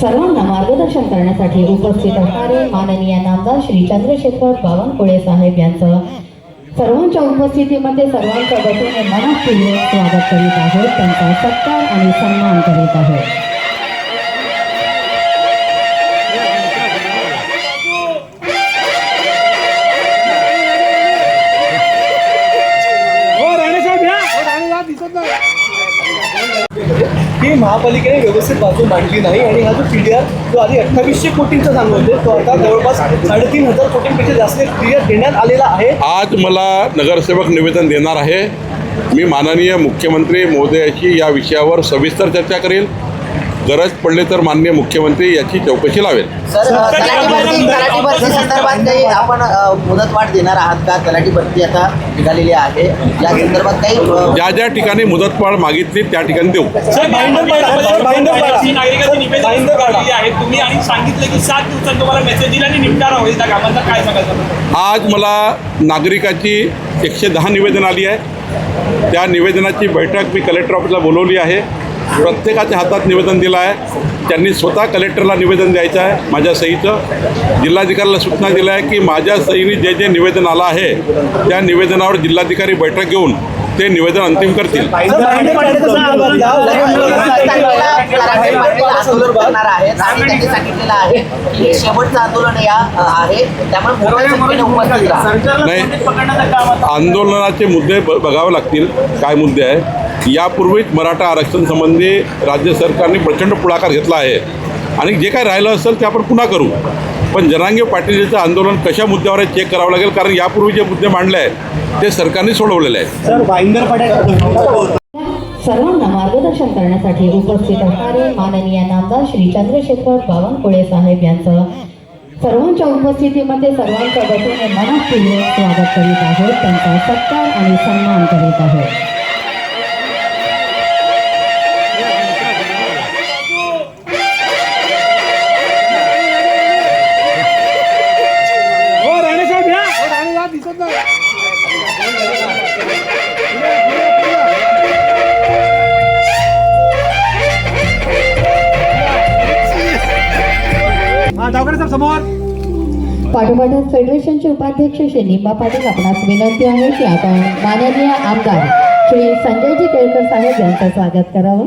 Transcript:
सर्वांना मार्गदर्शन करण्यासाठी उपस्थित असणारे माननीय नामदार श्री चंद्रशेखर बावनकुळे साहेब यांचं सर्वांच्या उपस्थितीमध्ये सर्वांच्या वतीने मनपूर्वक स्वागत करीत आहोत, त्यांचा सत्कार आणि सन्मान करीत आहोत। ही महापालिकेने व्यवस्थित बाजू मांडली नाही आणि हा जो पीडीआर जो आधी 2800 कोटींचा सांगत तो आता जवळपास 3500 कोटींपेक्षा जास्त पीडीआर देण्यात आलेला आहे। आज मला नगरसेवक निवेदन देणार आहे। मी माननीय मुख्यमंत्री महोदयाशी या विषयावर सविस्तर चर्चा करेल, गरज पडले तर माननीय मुख्यमंत्री याची चौकशी लावेल। सर, तलाठी भरती संदर्भात काही आपण मुदतवाढ देणार आहात का? तलाठी भरती आता निघालेली आहे, या संदर्भात काही ज्या ज्या ठिकाणी मुदतवाढ मागितली त्या ठिकाणी देऊ। तुम्ही आणि सांगितलं की 7 दिवसात तुम्हाला मेसेज दिला आणि निपटारा होईल त्या कामांचा, काय सांगायचं? आज मला नागरिकाची 110 निवेदन आली आहे। त्या निवेदनाची बैठक मी कलेक्टर ऑफिसला बोलवली आहे। प्रत्येकाच्या हातात निवेदन दिलं आहे। त्यांनी स्वतः कलेक्टरला निवेदन द्यायचं आहे माझ्या सहीचं। जिल्हाधिकाऱ्याला सूचना दिल्या आहे की माझ्या सहीने जे जे निवेदन आलं आहे त्या निवेदनावर जिल्हाधिकारी बैठक घेऊन ते निवेदन अंतिम करतील। आंदोलन करणार आहेत आणि त्यांनी सांगितलेलं आहे की हे शेवटचं आंदोलन आहे, त्यामुळे मोठ्या संख्येने उपस्थित राहा। नाही, आंदोलनाचे मुद्दे बघावे लागतील, काय मुद्दे आहे। यापूर्वीच मराठा आरक्षण संबंधी राज्य सरकारने प्रचंड पुढाकार घेतला आहे आणि जे काय राहिलं असेल ते आपण पुन्हा करू। पण जरांगे पाटीलचं आंदोलन कशा मुद्द्यावर आहे चेक करावं लागेल, कारण यापूर्वी जे मुद्दे मांडले आहेत ते सरकारने सोडवलेले आहेत। सर्वांना मार्गदर्शन करण्यासाठी उपस्थित असणारे माननीय नामदार श्री चंद्रशेखर बावनकुळे साहेब यांचं सर्वांच्या उपस्थितीमध्ये सर्वांच्या वतीने मनपूर्वक स्वागत करीत आहोत, त्यांचा सत्कार आणि सन्मान करीत आहोत। पाठोपाठ फेडरेशनचे उपाध्यक्ष श्री निंबा पाटील आपणास विनंती आहे की आपण माननीय आमदार श्री संजयजी केळकर साहेब यांचं स्वागत करावं।